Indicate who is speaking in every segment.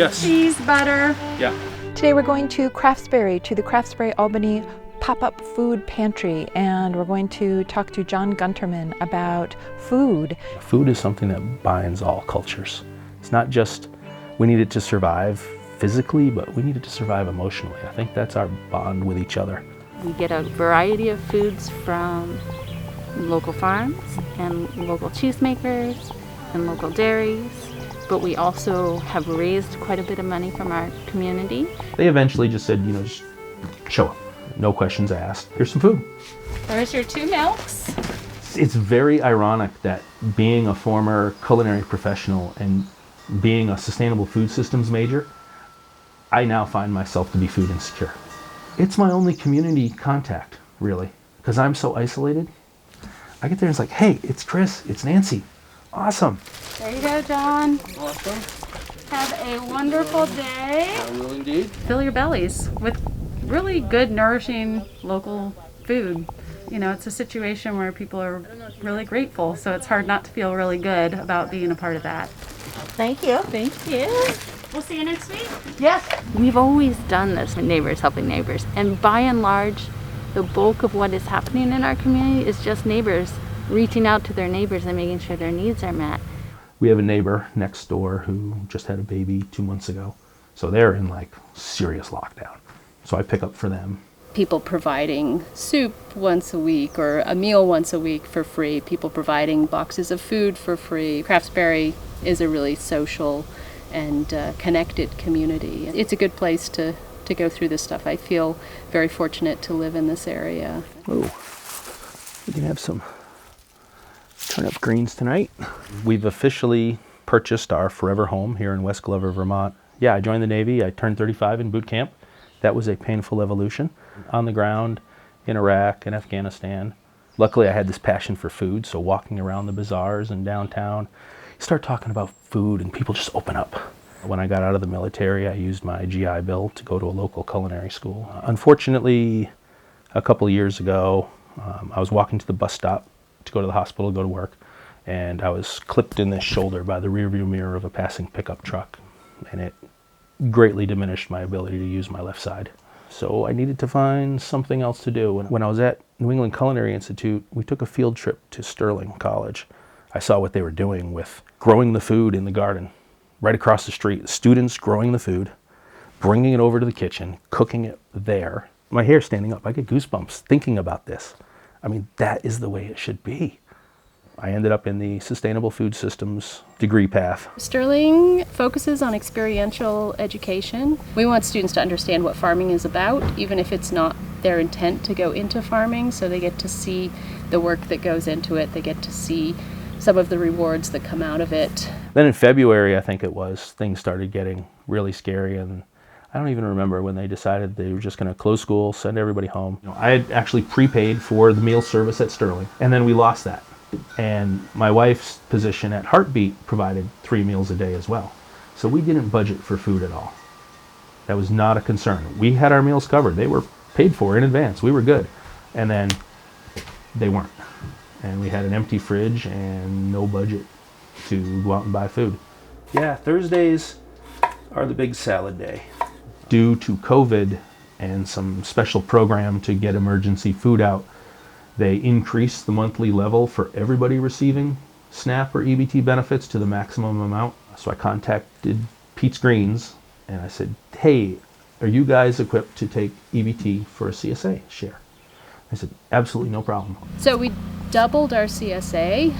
Speaker 1: Yes.
Speaker 2: cheese, butter.
Speaker 1: Yeah.
Speaker 3: Today we're going to Craftsbury, to the Craftsbury Albany pop-up food pantry, and we're going to talk to John Gunterman about food.
Speaker 1: Food is something that binds all cultures. It's not just we need it to survive physically, but we need it to survive emotionally. I think that's our bond with each other.
Speaker 4: We get a variety of foods from local farms and local cheesemakers and local dairies, but we also have raised quite a bit of money from our community.
Speaker 1: They eventually just said, just show up. No questions asked. Here's some food.
Speaker 2: There's your 2 milks.
Speaker 1: It's very ironic that being a former culinary professional and being a sustainable food systems major, I now find myself to be food insecure. It's my only community contact, really, because I'm so isolated. I get there and it's like, hey, it's Chris, it's Nancy. Awesome.
Speaker 2: There you go, John.
Speaker 5: Awesome.
Speaker 2: Have a wonderful day.
Speaker 5: I will indeed.
Speaker 2: Fill your bellies with really good, nourishing local food. It's a situation where people are really grateful, so it's hard not to feel really good about being a part of that.
Speaker 6: Thank you.
Speaker 2: Thank you. We'll see you next week.
Speaker 6: Yes.
Speaker 4: We've always done this with neighbors helping neighbors, and by and large, the bulk of what is happening in our community is just neighbors reaching out to their neighbors and making sure their needs are met.
Speaker 1: We have a neighbor next door who just had a baby 2 months ago, so they're in serious lockdown. So I pick up for them.
Speaker 7: People providing soup once a week or a meal once a week for free, people providing boxes of food for free. Craftsbury is a really social and connected community. It's a good place to go through this stuff. I feel very fortunate to live in this area.
Speaker 1: Oh, we can have some turnip greens tonight. We've officially purchased our forever home here in West Glover, Vermont. Yeah, I joined the Navy. I turned 35 in boot camp. That was a painful evolution. On the ground in Iraq and Afghanistan. Luckily, I had this passion for food, so walking around the bazaars and downtown, you start talking about food and people just open up. When I got out of the military, I used my GI Bill to go to a local culinary school. Unfortunately, a couple of years ago, I was walking to the bus stop to go to the hospital to go to work, and I was clipped in the shoulder by the rearview mirror of a passing pickup truck, and it greatly diminished my ability to use my left side. So I needed to find something else to do. When I was at New England Culinary Institute, we took a field trip to Sterling College. I saw what they were doing with growing the food in the garden, right across the street. Students growing the food, bringing it over to the kitchen, cooking it there. My hair's standing up. I get goosebumps thinking about this. I mean, that is the way it should be. I ended up in the Sustainable Food Systems degree path.
Speaker 7: Sterling focuses on experiential education. We want students to understand what farming is about, even if it's not their intent to go into farming, so they get to see the work that goes into it. They get to see some of the rewards that come out of it.
Speaker 1: Then in February, I think it was, things started getting really scary, and I don't even remember when they decided they were just going to close school, send everybody home. I had actually prepaid for the meal service at Sterling, and then we lost that. And my wife's position at Heartbeat provided 3 meals a day as well. So we didn't budget for food at all. That was not a concern. We had our meals covered. They were paid for in advance. We were good. And then they weren't. And we had an empty fridge and no budget to go out and buy food. Yeah, Thursdays are the big salad day. Due to COVID and some special program to get emergency food out, they increased the monthly level for everybody receiving SNAP or EBT benefits to the maximum amount. So I contacted Pete's Greens and I said, hey, are you guys equipped to take EBT for a CSA share? I said, absolutely no problem.
Speaker 7: So we doubled our CSA,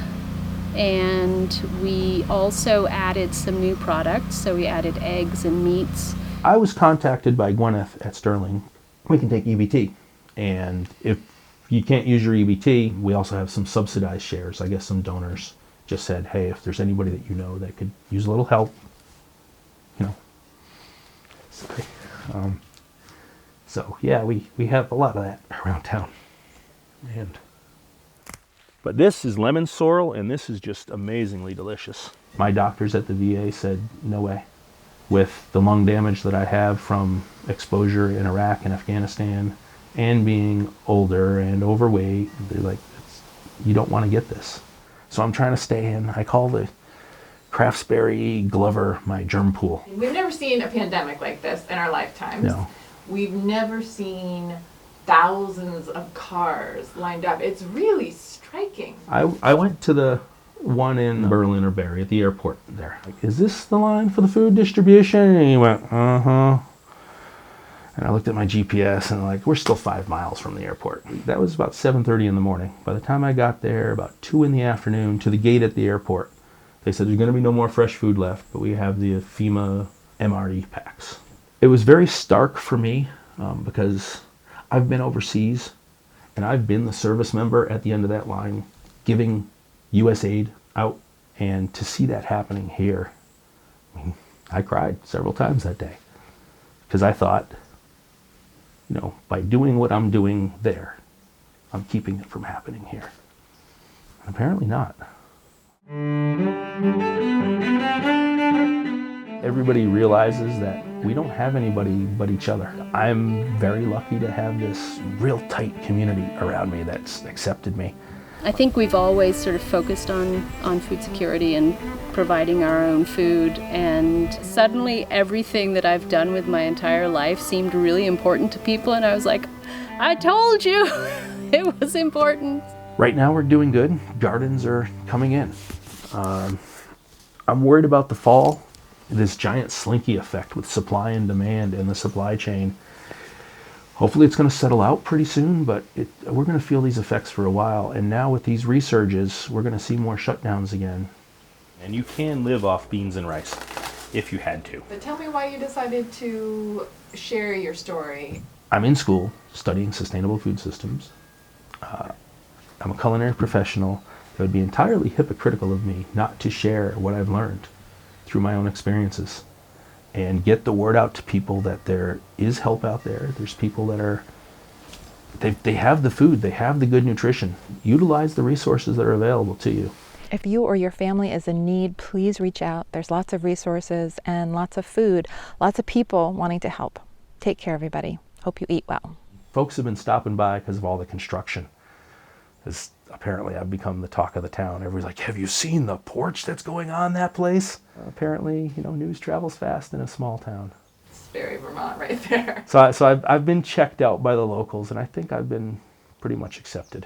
Speaker 7: and we also added some new products. So we added eggs and meats.
Speaker 1: I was contacted by Gwyneth at Sterling. We can take EBT. And if you can't use your EBT, we also have some subsidized shares. I guess some donors just said, hey, if there's anybody that you know that could use a little help, sorry. So yeah, we have a lot of that around town. But this is lemon sorrel, and this is just amazingly delicious. My doctors at the VA said, no way. With the lung damage that I have from exposure in Iraq and Afghanistan, and being older and overweight, they're like, you don't want to get this. So I'm trying to stay in. I call the Craftsbury, Glover, my germ pool.
Speaker 5: We've never seen a pandemic like this in our lifetimes.
Speaker 1: No.
Speaker 5: We've never seen thousands of cars lined up. It's really striking.
Speaker 1: I went to the one in Berlin or Barry at the airport there. Like, is this the line for the food distribution? And he went, uh-huh. And I looked at my GPS and like, we're still 5 miles from the airport. That was about 7:30 in the morning. By the time I got there, about 2 in the afternoon, to the gate at the airport, they said there's going to be no more fresh food left, but we have the FEMA MRE packs. It was very stark for me because I've been overseas and I've been the service member at the end of that line giving U.S. aid out. And to see that happening here, I mean, I cried several times that day because I thought, you know, by doing what I'm doing there, I'm keeping it from happening here. And apparently not. Everybody realizes that we don't have anybody but each other. I'm very lucky to have this real tight community around me that's accepted me.
Speaker 7: I think we've always sort of focused on food security and providing our own food, and suddenly everything that I've done with my entire life seemed really important to people, and I was like, I told you it was important.
Speaker 1: Right now we're doing good. Gardens are coming in. I'm worried about the fall, this giant slinky effect with supply and demand in the supply chain. Hopefully it's going to settle out pretty soon, but we're going to feel these effects for a while. And now with these resurges, we're going to see more shutdowns again. And you can live off beans and rice if you had to.
Speaker 5: But tell me why you decided to share your story.
Speaker 1: I'm in school studying sustainable food systems. I'm a culinary professional. It would be entirely hypocritical of me not to share what I've learned through my own experiences and get the word out to people that there is help out there. There's people that they have the food, they have the good nutrition. Utilize the resources that are available to you.
Speaker 3: If you or your family is in need, please reach out. There's lots of resources and lots of food, lots of people wanting to help. Take care, everybody. Hope you eat well.
Speaker 1: Folks have been stopping by because of all the construction. Apparently I've become the talk of the town. Everybody's like, have you seen the porch that's going on that place? Apparently, you know, news travels fast in a small town.
Speaker 5: It's very Vermont right there.
Speaker 1: So I've been checked out by the locals, and I think I've been pretty much accepted.